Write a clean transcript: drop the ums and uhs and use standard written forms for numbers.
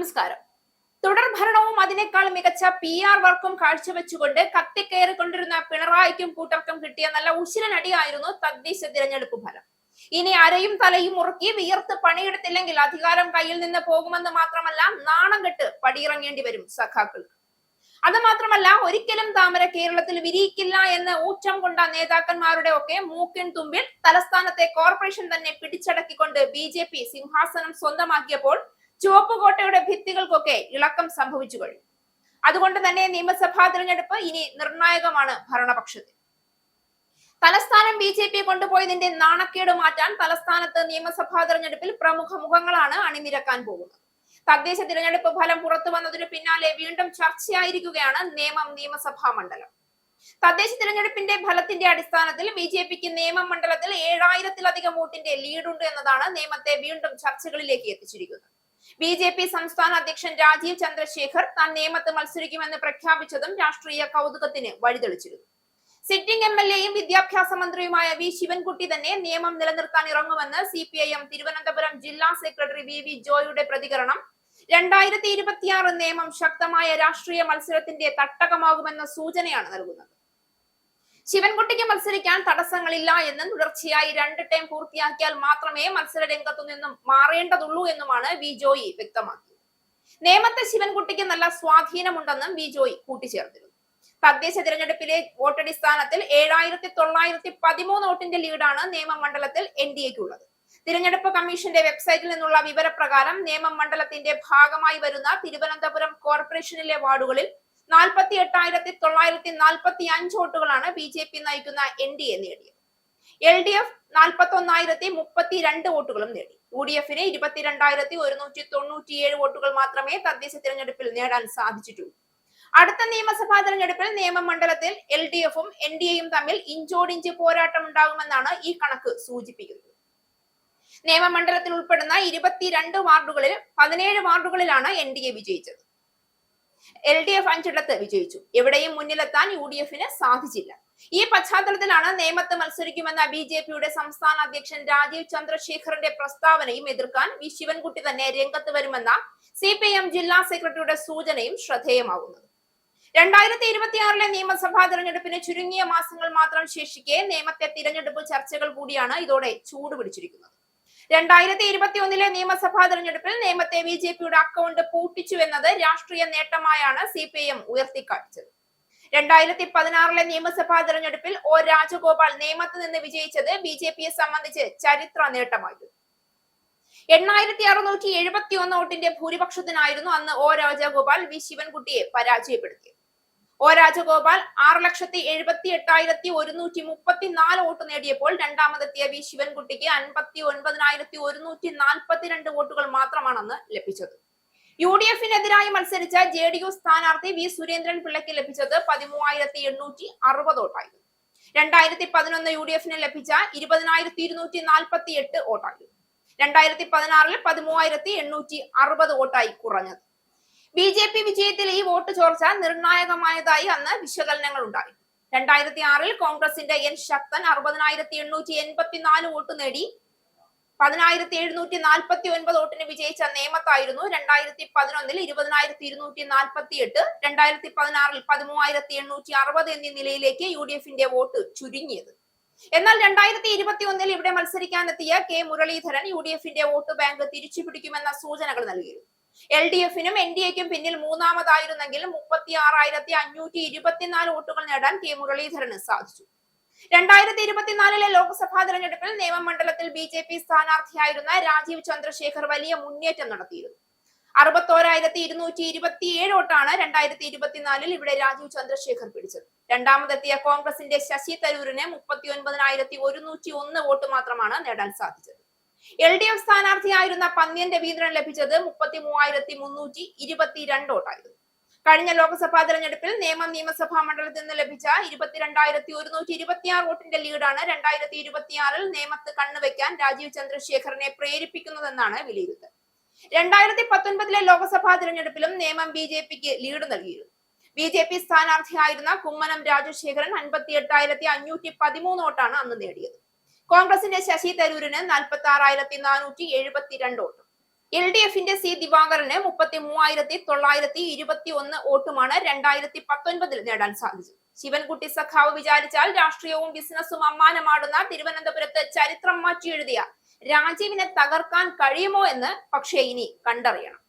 നമസ്കാരം. തുടർഭരണവും അതിനേക്കാൾ മികച്ച PR വർക്കും കാഴ്ചവെച്ചുകൊണ്ട് കത്തിക്കയറിക്കൊണ്ടിരുന്ന പിണറായിക്കും കൂട്ടർക്കും കിട്ടിയ നല്ല ഉശിരനടിയായിരുന്നു തദ്ദേശ തിരഞ്ഞെടുപ്പ് ഫലം. ഇനി അരയും തലയും മുറുക്കി വിയർത്ത് പണിയെടുത്തില്ലെങ്കിൽ അധികാരം കയ്യിൽ നിന്ന് പോകുമെന്ന് മാത്രമല്ല, നാണം കെട്ട് പടിയിറങ്ങേണ്ടി വരും സഖാക്കൾക്ക്. അത് മാത്രമല്ല, ഒരിക്കലും താമര കേരളത്തിൽ വിരിയിക്കില്ല എന്ന് ഊറ്റം കൊണ്ട നേതാക്കന്മാരുടെ ഒക്കെ മൂക്കിൻ തുമ്പിൽ തലസ്ഥാനത്തെ കോർപ്പറേഷൻ തന്നെ പിടിച്ചടക്കിക്കൊണ്ട് BJP സിംഹാസനം സ്വന്തമാക്കിയപ്പോൾ ചുവപ്പുകോട്ടയുടെ ഭിത്തികൾക്കൊക്കെ ഇളക്കം സംഭവിച്ചു കഴിഞ്ഞു. അതുകൊണ്ട് തന്നെ നിയമസഭാ തിരഞ്ഞെടുപ്പ് ഇനി നിർണായകമാണ് ഭരണപക്ഷത്തിൽ. തലസ്ഥാനം BJP കൊണ്ടുപോയതിന്റെ നാണക്കേട് മാറ്റാൻ തലസ്ഥാനത്ത് നിയമസഭാ തിരഞ്ഞെടുപ്പിൽ പ്രമുഖ മുഖങ്ങളാണ് അണിനിരക്കാൻ പോകുന്നത്. തദ്ദേശ തിരഞ്ഞെടുപ്പ് ഫലം പുറത്തു വന്നതിനു പിന്നാലെ വീണ്ടും ചർച്ചയായിരിക്കുകയാണ് നേമം നിയമസഭാ മണ്ഡലം. തദ്ദേശ തിരഞ്ഞെടുപ്പിന്റെ ഫലത്തിന്റെ അടിസ്ഥാനത്തിൽ BJPക്ക് നേമം മണ്ഡലത്തിൽ 7000-ലധികം വോട്ടിന്റെ ലീഡുണ്ട് എന്നതാണ് നേമത്തെ വീണ്ടും ചർച്ചകളിലേക്ക് എത്തിച്ചിരിക്കുന്നത്. BJP സംസ്ഥാന അധ്യക്ഷൻ രാജീവ് ചന്ദ്രശേഖർ താൻ നേമത്ത് മത്സരിക്കുമെന്ന് പ്രഖ്യാപിച്ചതും രാഷ്ട്രീയ കൗതുകത്തിന് വഴിതെളിച്ചിരുന്നു. സിറ്റിംഗ് MLAയും വിദ്യാഭ്യാസ മന്ത്രിയുമായ V ശിവൻകുട്ടി തന്നെ നിയമം നിലനിർത്താൻ ഇറങ്ങുമെന്ന് CPIM തിരുവനന്തപുരം ജില്ലാ സെക്രട്ടറി VV ജോയുടെ പ്രതികരണം 2026 നിയമം ശക്തമായ രാഷ്ട്രീയ മത്സരത്തിന്റെ തട്ടകമാകുമെന്ന സൂചനയാണ് നൽകുന്നത്. ശിവൻകുട്ടിക്ക് മത്സരിക്കാൻ തടസ്സങ്ങളില്ല എന്നും തുടർച്ചയായി 2 ടേം പൂർത്തിയാക്കിയാൽ മാത്രമേ മത്സര രംഗത്തു നിന്നും മാറേണ്ടതുള്ളൂ എന്നുമാണ് V ജോയി വ്യക്തമാക്കിയത്. നേമത്തെ ശിവൻകുട്ടിക്ക് നല്ല സ്വാധീനമുണ്ടെന്നും V ജോയി കൂട്ടിച്ചേർത്തിരുന്നു. തദ്ദേശ തിരഞ്ഞെടുപ്പിലെ വോട്ടടിസ്ഥാനത്തിൽ 7913 വോട്ടിന്റെ ലീഡാണ് നേമം മണ്ഡലത്തിൽ NDAക്കുള്ളത്. തിരഞ്ഞെടുപ്പ് കമ്മീഷന്റെ വെബ്സൈറ്റിൽ നിന്നുള്ള വിവരപ്രകാരം നേമം മണ്ഡലത്തിന്റെ ഭാഗമായി വരുന്ന തിരുവനന്തപുരം കോർപ്പറേഷനിലെ വാർഡുകളിൽ 48,945 വോട്ടുകളാണ് BJP നയിക്കുന്ന NDA നേടിയത്. LDF 41,032 വോട്ടുകളും നേടി. UDFന് 22,197 വോട്ടുകൾ മാത്രമേ തദ്ദേശ തിരഞ്ഞെടുപ്പിൽ നേടാൻ സാധിച്ചിട്ടുള്ളൂ. അടുത്ത നിയമസഭാ തെരഞ്ഞെടുപ്പിൽ നേമം മണ്ഡലത്തിൽ LDFും NDAയും തമ്മിൽ ഇഞ്ചോടിഞ്ച് പോരാട്ടം ഉണ്ടാകുമെന്നാണ് ഈ കണക്ക് സൂചിപ്പിക്കുന്നത്. നേമം മണ്ഡലത്തിൽ ഉൾപ്പെടുന്ന 22 വാർഡുകളിൽ 17 വാർഡുകളിലാണ് NDA വിജയിച്ചത്. LDF 5 വിജയിച്ചു. എവിടെയും മുന്നിലെത്താൻ UDFന് സാധിച്ചില്ല. ഈ പശ്ചാത്തലത്തിലാണ് നേമത്ത് മത്സരിക്കുമെന്ന BJPയുടെ സംസ്ഥാന അധ്യക്ഷൻ രാജീവ് ചന്ദ്രശേഖറിന്റെ പ്രസ്താവനയും എതിർക്കാൻ V ശിവൻകുട്ടി തന്നെ രംഗത്ത് വരുമെന്ന CPIM ജില്ലാ സെക്രട്ടറിയുടെ സൂചനയും ശ്രദ്ധേയമാകുന്നത്. 2026 നിയമസഭാ തെരഞ്ഞെടുപ്പിന് ചുരുങ്ങിയ മാസങ്ങൾ മാത്രം ശേഷിക്കെ നേമത്തെ തിരഞ്ഞെടുപ്പ് ചർച്ചകൾ കൂടിയാണ് ഇതോടെ ചൂടുപിടിച്ചിരിക്കുന്നത്. 2021 നിയമസഭാ തെരഞ്ഞെടുപ്പിൽ നേമത്തെ BJPയുടെ അക്കൗണ്ട് പൂട്ടിച്ചു എന്നത് രാഷ്ട്രീയ നേട്ടമായാണ് CPIM ഉയർത്തിക്കാട്ടിച്ചത്. 2016 നിയമസഭാ തെരഞ്ഞെടുപ്പിൽ O രാജഗോപാൽ നേമത്ത് നിന്ന് വിജയിച്ചത് BJPയെ സംബന്ധിച്ച് ചരിത്ര നേട്ടമായിരുന്നു. 8671 വോട്ടിന്റെ ഭൂരിപക്ഷത്തിനായിരുന്നു അന്ന് O രാജഗോപാൽ V ശിവൻകുട്ടിയെ പരാജയപ്പെടുത്തിയത്. O രാജഗോപാൽ 6,78,134 വോട്ട് നേടിയപ്പോൾ രണ്ടാമതെത്തിയ V ശിവൻകുട്ടിക്ക് 59,142 വോട്ടുകൾ മാത്രമാണ് അന്ന് ലഭിച്ചത്. UDFനെതിരായി മത്സരിച്ച JDU സ്ഥാനാർത്ഥി V സുരേന്ദ്രൻ പിള്ളയ്ക്ക് ലഭിച്ചത് 13,860 വോട്ടായിരുന്നു. 2011 UDFന് ലഭിച്ച 20,248 വോട്ടായിരുന്നു. 2016 13,860 വോട്ടായി കുറഞ്ഞത്. BJP വിജയത്തിൽ ഈ വോട്ട് ചോർച്ച നിർണായകമായതായി അന്ന് വിശകലനങ്ങൾ ഉണ്ടായി. 2006 കോൺഗ്രസിന്റെ N ശക്തൻ 60,884 വോട്ട് നേടി 10,749 വോട്ടിന് വിജയിച്ച നേമത്തായിരുന്നു 2011 20,248, 2016 13,860 എന്നീ നിലയിലേക്ക് UDFന്റെ വോട്ട് ചുരുങ്ങിയത്. എന്നാൽ 2021 ഇവിടെ മത്സരിക്കാനെത്തിയ K മുരളീധരൻ UDFന്റെ വോട്ട് ബാങ്ക് തിരിച്ചുപിടിക്കുമെന്ന സൂചനകൾ നൽകിയിരുന്നു. LDFനും NDAക്കും പിന്നിൽ മൂന്നാമതായിരുന്നെങ്കിലും 36,524 വോട്ടുകൾ നേടാൻ K മുരളീധരന് സാധിച്ചു. 2024 ലോക്സഭാ തെരഞ്ഞെടുപ്പിൽ നേമം മണ്ഡലത്തിൽ BJP സ്ഥാനാർത്ഥിയായിരുന്ന രാജീവ് ചന്ദ്രശേഖർ വലിയ മുന്നേറ്റം നടത്തിയിരുന്നു. 61,227 വോട്ടാണ് 2024 ഇവിടെ രാജീവ് ചന്ദ്രശേഖർ പിടിച്ചത്. രണ്ടാമതെത്തിയ കോൺഗ്രസിന്റെ ശശി തരൂരിന് 39,101 വോട്ട് മാത്രമാണ് നേടാൻ സാധിച്ചത്. LDF സ്ഥാനാർത്ഥിയായിരുന്ന പന്ന്യൻ രവീന്ദ്രൻ ലഭിച്ചത് 33,322 വോട്ടായിരുന്നു. കഴിഞ്ഞ ലോക്സഭാ തെരഞ്ഞെടുപ്പിൽ നേമം നിയമസഭാ മണ്ഡലത്തിൽ നിന്ന് ലഭിച്ച 22,126 വോട്ടിന്റെ ലീഡാണ് 2026 നേമത്ത് കണ്ണുവെക്കാൻ രാജീവ് ചന്ദ്രശേഖറിനെ പ്രേരിപ്പിക്കുന്നതെന്നാണ് വിലയിരുത്തൽ. 2019 ലോക്സഭാ തെരഞ്ഞെടുപ്പിലും നേമം BJPക്ക് ലീഡ് നൽകിയിരുന്നു. BJP സ്ഥാനാർത്ഥിയായിരുന്ന കുമ്മനം രാജശേഖരൻ 58,513 വോട്ടാണ് അന്ന് നേടിയത്. കോൺഗ്രസിന്റെ ശശി തരൂരിന് 46,472 വോട്ട്. LDFന്റെ സി ദിവാകരന് 33,921 വോട്ടുമാണ് 2019 നേടാൻ സാധിച്ചത്. ശിവൻകുട്ടി സഖാവ് വിചാരിച്ചാൽ രാഷ്ട്രീയവും ബിസിനസ്സും അമ്മാനമാടുന്ന തിരുവനന്തപുരത്ത് ചരിത്രം മാറ്റി എഴുതിയ രാജീവിനെ തകർക്കാൻ കഴിയുമോ എന്ന് പക്ഷേ ഇനി കണ്ടറിയണം.